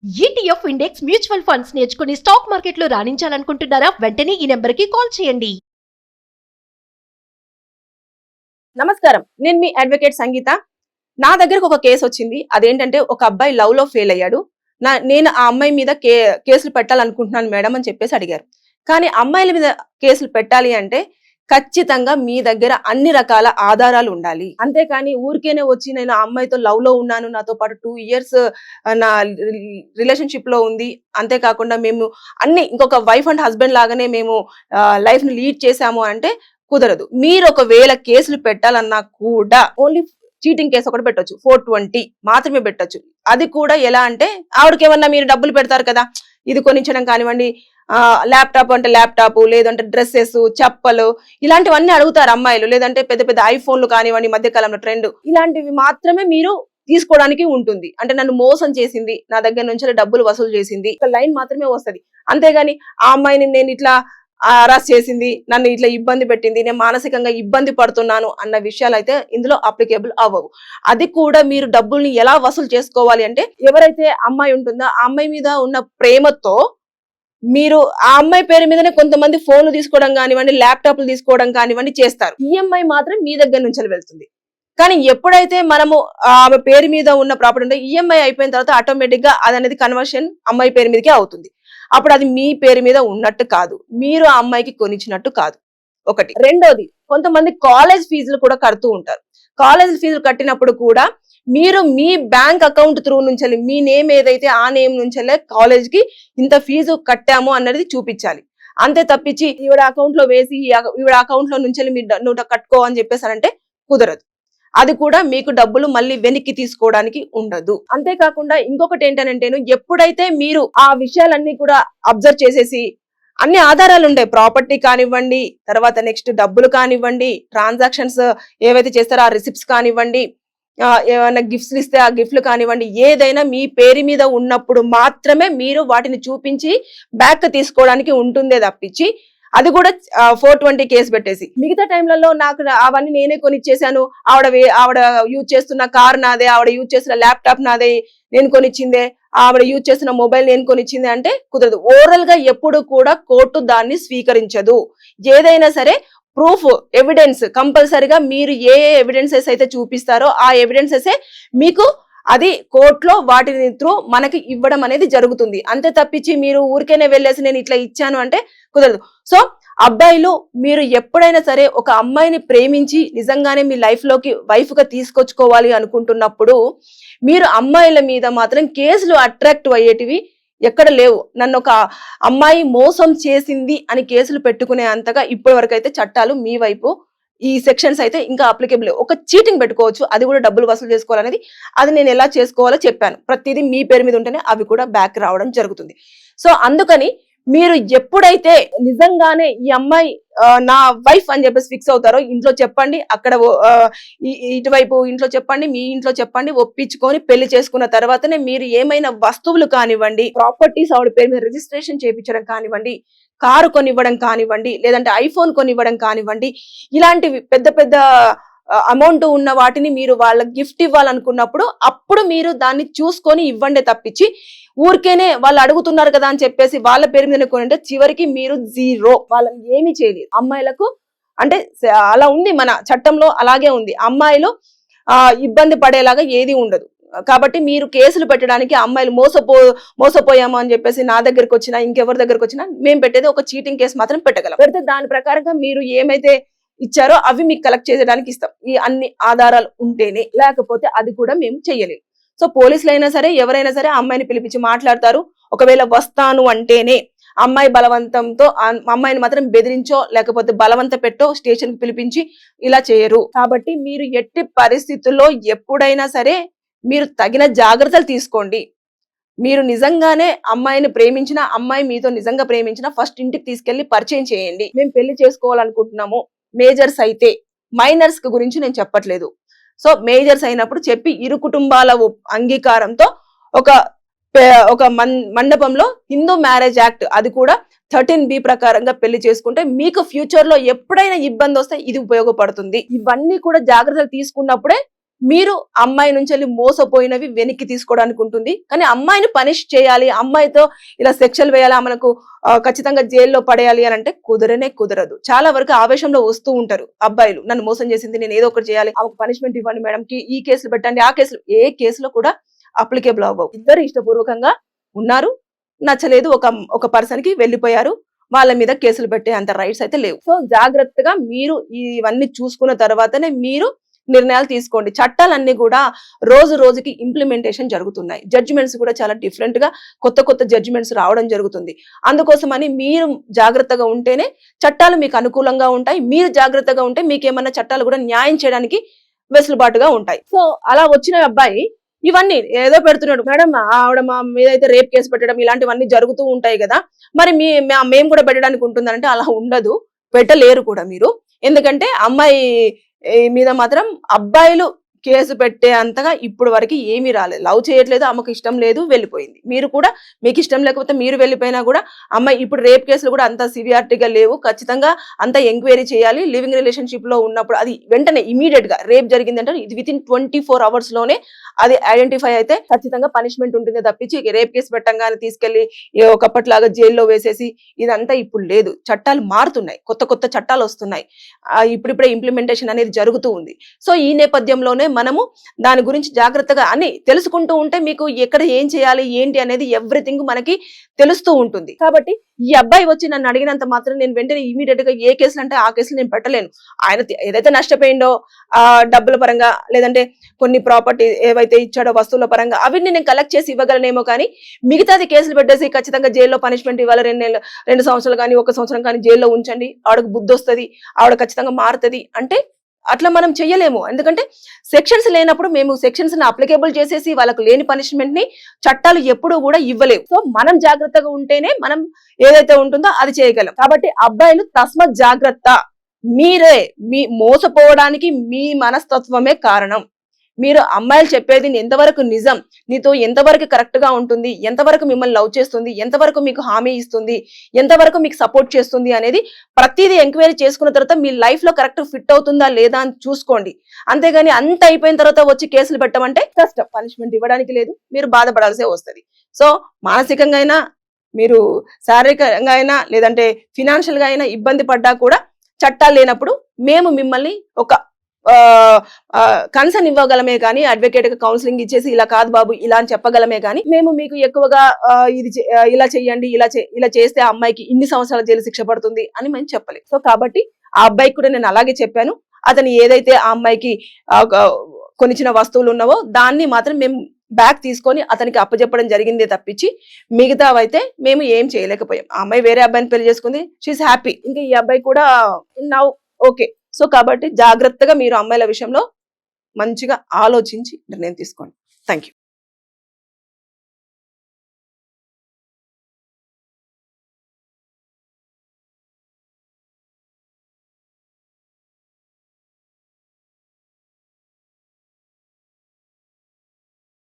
ETF index mutual funds నేర్చుకుని stock మార్కెట్లో రాణించాలనుకుంటున్నారా? వెంటనే ఈ నెంబర్కి కాల్ చేయండి. నమస్కారం, నేను మీ అడ్వకేట్ సంగీత. నా దగ్గరకు ఒక కేసు వచ్చింది. అదేంటంటే ఒక అబ్బాయి లవ్ లో ఫెయిల్ అయ్యాడు. నేను ఆ అమ్మాయి మీద కేసులు పెట్టాలనుకుంటున్నాను మేడం అని చెప్పేసి అడిగారు. కానీ అమ్మాయిల మీద కేసులు పెట్టాలి అంటే ఖచ్చితంగా మీ దగ్గర అన్ని రకాల ఆధారాలు ఉండాలి. అంతేకాని ఊరికేనే వచ్చి నేను ఆ అమ్మాయితో లవ్ లో ఉన్నాను, నాతో పాటు 2 years నా రిలేషన్షిప్ లో ఉంది, అంతేకాకుండా మేము అన్ని ఇంకొక వైఫ్ అండ్ హస్బెండ్ లాగానే మేము లైఫ్ ని లీడ్ చేసాము అంటే కుదరదు. మీరు ఒకవేళ కేసులు పెట్టాలన్నా కూడా ఓన్లీ చీటింగ్ కేసు ఒకటి పెట్టొచ్చు, 420 మాత్రమే పెట్టొచ్చు. అది కూడా ఎలా అంటే ఆవిడకి ఏమన్నా మీరు డబ్బులు పెడతారు కదా, ఇది కొనిచ్చడం కానివ్వండి, ల్యాప్టాప్ అంటే ల్యాప్టాప్, లేదంటే డ్రెస్సెస్, చెప్పలు, ఇలాంటివన్నీ అడుగుతారు అమ్మాయిలు. లేదంటే పెద్ద పెద్ద ఐఫోన్లు కానివ్వండి, మధ్యకాలంలో ట్రెండ్, ఇలాంటివి మాత్రమే మీరు తీసుకోవడానికి ఉంటుంది. అంటే నన్ను మోసం చేసింది, నా దగ్గర నుంచి డబ్బులు వసూలు చేసింది, ఒక లైన్ మాత్రమే వస్తుంది. అంతేగాని ఆ అమ్మాయిని నేను ఇట్లా అరెస్ట్ చేసింది, నన్ను ఇట్లా ఇబ్బంది పెట్టింది, నేను మానసికంగా ఇబ్బంది పడుతున్నాను అన్న విషయాలు అయితే ఇందులో అప్లికేబుల్ అవ్వవు. అది కూడా మీరు డబ్బుల్ని ఎలా వసూలు చేసుకోవాలి అంటే, ఎవరైతే అమ్మాయి ఉంటుందో ఆ అమ్మాయి మీద ఉన్న ప్రేమతో మీరు ఆ అమ్మాయి పేరు మీదనే కొంతమంది ఫోన్లు తీసుకోవడం కానివ్వండి, ల్యాప్టాప్లు తీసుకోవడం కానివ్వండి చేస్తారు. ఈఎంఐ మాత్రం మీ దగ్గర నుంచి వెళ్తుంది. కానీ ఎప్పుడైతే మనము ఆమె పేరు మీద ఉన్న ప్రాపర్టీ ఉంటే ఈఎంఐ అయిపోయిన తర్వాత ఆటోమేటిక్ గా అది అనేది కన్వర్షన్ అమ్మాయి పేరు మీదకే అవుతుంది. అప్పుడు అది మీ పేరు మీద ఉన్నట్టు కాదు, మీరు ఆ అమ్మాయికి కొనిచ్చినట్టు కాదు. ఒకటి. రెండోది, కొంతమంది కాలేజ్ ఫీజులు కూడా కడుతూ ఉంటారు. కాలేజ్ ఫీజులు కట్టినప్పుడు కూడా మీరు మీ బ్యాంక్ అకౌంట్ త్రూ నుంచి మీ నేమ్ ఏదైతే ఆ నేమ్ నుంచెల్లే కాలేజ్ కి ఇంత ఫీజు కట్టాము అన్నది చూపించాలి. అంతే తప్పించి ఈవిడ అకౌంట్ లో వేసి ఈవిడ అకౌంట్ లో నుంచి మీరు కట్టుకో అని చెప్పేసారంటే కుదరదు. అది కూడా మీకు డబ్బులు మళ్ళీ వెనక్కి తీసుకోవడానికి ఉండదు. అంతేకాకుండా ఇంకొకటి ఏంటంటే, ఎప్పుడైతే మీరు ఆ విషయాలన్నీ కూడా అబ్జర్వ్ చేసేసి అన్ని ఆధారాలు ఉంటాయి, ప్రాపర్టీ కానివ్వండి, తర్వాత నెక్స్ట్ డబ్బులు కానివ్వండి, ట్రాన్సాక్షన్స్ ఏవైతే చేస్తారో ఆ రిసిప్ట్స్ కానివ్వండి, ఏమైనా గిఫ్ట్స్ ఇస్తే ఆ గిఫ్ట్లు కానివ్వండి, ఏదైనా మీ పేరు మీద ఉన్నప్పుడు మాత్రమే మీరు వాటిని చూపించి బ్యాక్ తీసుకోవడానికి ఉంటుందే తప్పించి అది కూడా 420 కేసు పెట్టేసి మిగతా టైంలలో నాకు అవన్నీ నేనే కొనిచ్చేసాను, ఆవిడ యూజ్ చేస్తున్న కార్ నాదే, ఆవిడ యూజ్ చేస్తున్న ల్యాప్టాప్ నాదే, నేను కొనిచ్చిందే, ఆవిడ యూజ్ చేస్తున్న మొబైల్ నేను కొనిచ్చిందే అంటే కుదరదు. ఓవరాల్ గా ఎప్పుడు కూడా కోర్టు దాన్ని స్వీకరించదు. ఏదైనా సరే ప్రూఫ్, ఎవిడెన్స్ కంపల్సరిగా మీరు ఏ ఎవిడెన్సెస్ అయితే చూపిస్తారో ఆ ఎవిడెన్సెస్ మీకు అది కోర్టులో వాటిని త్రూ మనకి ఇవ్వడం అనేది జరుగుతుంది. అంతే తప్పించి మీరు ఊరికేనే వెళ్ళేసి నేను ఇట్లా ఇచ్చాను అంటే కుదరదు. సో అబ్బాయిలు, మీరు ఎప్పుడైనా సరే ఒక అమ్మాయిని ప్రేమించి నిజంగానే మీ లైఫ్ లోకి వైఫ్ గా తీసుకొచ్చుకోవాలి అనుకుంటున్నప్పుడు మీరు అమ్మాయిల మీద మాత్రం కేసులు అట్రాక్ట్ అయ్యేటివి ఎక్కడ లేవు. నన్ను ఒక అమ్మాయి మోసం చేసింది అని కేసులు పెట్టుకునే అంతగా ఇప్పటి వరకు అయితే చట్టాలు మీ వైపు ఈ సెక్షన్స్ అయితే ఇంకా అప్లికేబుల్. ఒక చీటింగ్ పెట్టుకోవచ్చు, అది కూడా డబ్బులు వసూలు చేసుకోవాలనేది అది నేను ఎలా చేసుకోవాలో చెప్పాను. ప్రతిదీ మీ పేరు మీద ఉంటేనే అవి కూడా బ్యాక్ రావడం జరుగుతుంది. సో అందుకని మీరు ఎప్పుడైతే నిజంగానే ఈ అమ్మాయి నా వైఫ్ అని చెప్పేసి ఫిక్స్ అవుతారో ఇంట్లో చెప్పండి, అక్కడ ఇటువైపు ఇంట్లో చెప్పండి, మీ ఇంట్లో చెప్పండి, ఒప్పించుకొని పెళ్లి చేసుకున్న తర్వాతనే మీరు ఏమైనా వస్తువులు కానివ్వండి, ప్రాపర్టీస్ ఆవిడ పేరు మీద రిజిస్ట్రేషన్ చేయించడం కానివ్వండి, కారు కొనివ్వడం కానివ్వండి, లేదంటే ఐఫోన్ కొనివ్వడం కానివ్వండి, ఇలాంటివి పెద్ద పెద్ద అమౌంట్ ఉన్న వాటిని మీరు వాళ్ళ గిఫ్ట్ ఇవ్వాలనుకున్నప్పుడు అప్పుడు మీరు దాన్ని చూసుకొని ఇవ్వండి తప్పించి ఊరికేనే వాళ్ళు అడుగుతున్నారు కదా అని చెప్పేసి వాళ్ళ పేరు మీద కొనంటే చివరికి మీరు జీరో, వాళ్ళని ఏమీ చేయలేదు. అమ్మాయిలకు అంటే అలా ఉంది, మన చట్టంలో అలాగే ఉంది. అమ్మాయిలు ఇబ్బంది పడేలాగా ఏది ఉండదు. కాబట్టి మీరు కేసులు పెట్టడానికి అమ్మాయిలు మోసపోయాము అని చెప్పేసి నా దగ్గరకు వచ్చినా ఇంకెవరి దగ్గరకు వచ్చినా మేము పెట్టేది ఒక చీటింగ్ కేసు మాత్రం పెట్టగలం. పెడితే దాని ప్రకారంగా మీరు ఏమైతే ఇచ్చారో అవి మీకు కలెక్ట్ చేసేయడానికి ఇస్తాం, ఈ అన్ని ఆధారాలు ఉంటేనే. లేకపోతే అది కూడా మేము చెయ్యలేము. సో పోలీసులు అయినా సరే ఎవరైనా సరే అమ్మాయిని పిలిపించి మాట్లాడతారు. ఒకవేళ వస్తాను అంటేనే అమ్మాయి బలవంతంతో అమ్మాయిని మాత్రం బెదిరించో లేకపోతే బలవంత పెట్టో స్టేషన్ కి పిలిపించి ఇలా చేయరు. కాబట్టి మీరు ఎట్టి పరిస్థితుల్లో ఎప్పుడైనా సరే మీరు తగిన జాగ్రత్తలు తీసుకోండి. మీరు నిజంగానే అమ్మాయిని ప్రేమించిన, అమ్మాయి మీతో నిజంగా ప్రేమించిన ఫస్ట్ ఇంటికి తీసుకెళ్లి పరిచయం చేయండి. మేము పెళ్లి చేసుకోవాలనుకుంటున్నాము. మేజర్స్ అయితే, మైనర్స్ గురించి నేను చెప్పట్లేదు. సో మేజర్స్ అయినప్పుడు చెప్పి ఇరు కుటుంబాల అంగీకారంతో ఒక మండపంలో హిందూ మ్యారేజ్ యాక్ట్, అది కూడా 13B ప్రకారంగా పెళ్లి చేసుకుంటే మీకు ఫ్యూచర్ లో ఎప్పుడైనా ఇబ్బంది వస్తే ఇది ఉపయోగపడుతుంది. ఇవన్నీ కూడా జాగ్రత్తలు తీసుకున్నప్పుడే మీరు అమ్మాయి నుంచి వెళ్ళి మోసపోయినవి వెనక్కి తీసుకోవడానికి ఉంటుంది. కానీ అమ్మాయిని పనిష్ చేయాలి, అమ్మాయితో ఇలా సెక్షల్ వేయాలి, మనకు ఖచ్చితంగా జైల్లో పడేయాలి అని అంటే కుదరదు. చాలా వరకు ఆవేశంలో వస్తూ ఉంటారు అబ్బాయిలు, నన్ను మోసం చేసింది, నేను ఏదో ఒకటి చేయాలి, ఆమెకు పనిష్మెంట్ ఇవ్వండి మేడం, ఈ కేసులు పెట్టండి, ఆ కేసులు, ఏ కేసులో కూడా అప్లికేబుల్ అవ్వవు. ఇద్దరు ఇష్టపూర్వకంగా ఉన్నారు, నచ్చలేదు, ఒక పర్సన్ కి వెళ్ళిపోయారు, వాళ్ళ మీద కేసులు పెట్టే అంత రైట్స్ అయితే లేవు. సో జాగ్రత్తగా మీరు ఇవన్నీ చూసుకున్న తర్వాతనే మీరు నిర్ణయాలు తీసుకోండి. చట్టాలన్నీ కూడా రోజుకి ఇంప్లిమెంటేషన్ జరుగుతున్నాయి. జడ్జిమెంట్స్ కూడా చాలా డిఫరెంట్ గా కొత్త జడ్జిమెంట్స్ రావడం జరుగుతుంది. అందుకోసమని మీరు జాగ్రత్తగా ఉంటేనే చట్టాలు మీకు అనుకూలంగా ఉంటాయి. మీరు జాగ్రత్తగా ఉంటే మీకు ఏమన్నా చట్టాలు కూడా న్యాయం చేయడానికి వెసులుబాటుగా ఉంటాయి. సో అలా వచ్చిన అబ్బాయి ఇవన్నీ ఏదో పెడుతున్నాడు, మేడం ఆవిడ మా మీద అయితే రేప్ కేసు పెట్టడం ఇలాంటివన్నీ జరుగుతూ ఉంటాయి కదా, మరి మేము కూడా పెట్టడానికి ఉంటుందంటే అలా ఉండదు, పెట్టలేరు కూడా మీరు. ఎందుకంటే అమ్మాయి మీద మాత్రం అబ్బాయిలు కేసు పెట్టే అంతగా ఇప్పుడు వరకు ఏమీ రాలేదు. లవ్ చేయట్లేదు, ఆమెకు ఇష్టం లేదు, వెళ్ళిపోయింది. మీరు కూడా మీకు ఇష్టం లేకపోతే మీరు వెళ్ళిపోయినా కూడా అమ్మాయి ఇప్పుడు రేప్ కేసులు కూడా అంత సివియారిటీగా లేవు. ఖచ్చితంగా అంత ఎంక్వైరీ చేయాలి. లివింగ్ రిలేషన్షిప్ లో ఉన్నప్పుడు అది వెంటనే ఇమీడియట్ గా రేప్ జరిగిందంటే ఇది విత్ ఇన్ 24 hours లోనే అది ఐడెంటిఫై అయితే ఖచ్చితంగా పనిష్మెంట్ ఉంటుంది తప్పించి రేప్ కేసు పెట్టంగానే తీసుకెళ్లి ఒకప్పటిలాగా జైల్లో వేసేసి ఇదంతా ఇప్పుడు లేదు. చట్టాలు మారుతున్నాయి, కొత్త చట్టాలు వస్తున్నాయి, ఇప్పుడిప్పుడే ఇంప్లిమెంటేషన్ అనేది జరుగుతూ ఉంది. సో ఈ నేపథ్యంలోనే మనము దాని గురించి జాగ్రత్తగా అని తెలుసుకుంటూ ఉంటే మీకు ఎక్కడ ఏం చేయాలి ఏంటి అనేది ఎవ్రీథింగ్ మనకి తెలుస్తూ ఉంటుంది. కాబట్టి ఈ అబ్బాయి వచ్చి నన్ను అడిగినంత మాత్రం నేను వెంటనే ఇమీడియట్ గా ఏ కేసులు అంటే ఆ కేసులు నేను పెట్టలేను. ఆయన ఏదైతే నష్టపోయిండో డబ్బుల పరంగా లేదంటే కొన్ని ప్రాపర్టీ ఏవైతే ఇచ్చాడో వస్తువుల పరంగా అవన్నీ నేను కలెక్ట్ చేసి ఇవ్వగలనేమో, కానీ మిగతాది కేసులు పెట్టేసి ఖచ్చితంగా జైల్లో పనిష్మెంట్ ఇవ్వాలి, 2 సంవత్సరాలు కానీ 1 సంవత్సరం కానీ జైల్లో ఉంచండి, ఆవిడకు బుద్ధి వస్తుంది, ఆవిడ ఖచ్చితంగా మారుతుంది అంటే అట్లా మనం చెయ్యలేము. ఎందుకంటే సెక్షన్స్ లేనప్పుడు మేము సెక్షన్స్ అప్లికేబుల్ చేసేసి వాళ్ళకు లేని పనిష్మెంట్ ని చట్టాలు ఎప్పుడూ కూడా ఇవ్వలేవు. సో మనం జాగ్రత్తగా ఉంటేనే మనం ఏదైతే ఉంటుందో అది చేయగలం. కాబట్టి అబ్బాయిలు తస్మత్ జాగ్రత్త. మీ మోసపోవడానికి మీ మనస్తత్వమే కారణం. మీరు అమ్మాయిలు చెప్పేది ఎంతవరకు నిజం, నీతో ఎంతవరకు కరెక్ట్ గా ఉంటుంది, ఎంతవరకు మిమ్మల్ని లవ్ చేస్తుంది, ఎంతవరకు మీకు హామీ ఇస్తుంది, ఎంతవరకు మీకు సపోర్ట్ చేస్తుంది అనేది ప్రతిదీ ఎంక్వైరీ చేసుకున్న తర్వాత మీ లైఫ్ లో కరెక్ట్ ఫిట్ అవుతుందా లేదా అని చూసుకోండి. అంతేగాని అంత అయిపోయిన తర్వాత వచ్చి కేసులు పెట్టమంటే కష్టం, పనిష్మెంట్ ఇవ్వడానికి లేదు, మీరు బాధపడాల్సే వస్తుంది. సో మానసికంగా అయినా మీరు శారీరకంగా అయినా లేదంటే ఫినాన్షియల్ గా అయినా ఇబ్బంది పడ్డా కూడా చట్టాలు లేనప్పుడు మేము మిమ్మల్ని ఒక కన్సర్న్ ఇవ్వగలమే కానీ అడ్వకేట్ గా కౌన్సిలింగ్ ఇచ్చేసి ఇలా కాదు బాబు ఇలా అని చెప్పగలమే కానీ మేము మీకు ఎక్కువగా ఇది ఇలా చెయ్యండి, ఇలా చేస్తే ఆ అమ్మాయికి ఇన్ని సంవత్సరాల జైలు శిక్ష పడుతుంది అని మేము చెప్పలేదు. సో కాబట్టి ఆ అబ్బాయికి కూడా నేను అలాగే చెప్పాను. అతను ఏదైతే ఆ అమ్మాయికి కొనిచ్చిన వస్తువులు ఉన్నావో దాన్ని మాత్రం మేము బ్యాక్ తీసుకొని అతనికి అప్పచెప్పడం జరిగిందే తప్పించి మిగతావైతే మేము ఏం చేయలేకపోయాం. ఆ అమ్మాయి వేరే అబ్బాయిని పెళ్లి చేసుకుంది, షీఈస్ హ్యాపీ. ఇంకా ఈ అబ్బాయి కూడా నౌ ఓకే. సో కాబట్టి జాగ్రత్తగా మీరు అమ్మాయిల విషయంలో మంచిగా ఆలోచించి నిర్ణయం తీసుకోండి. Thank you.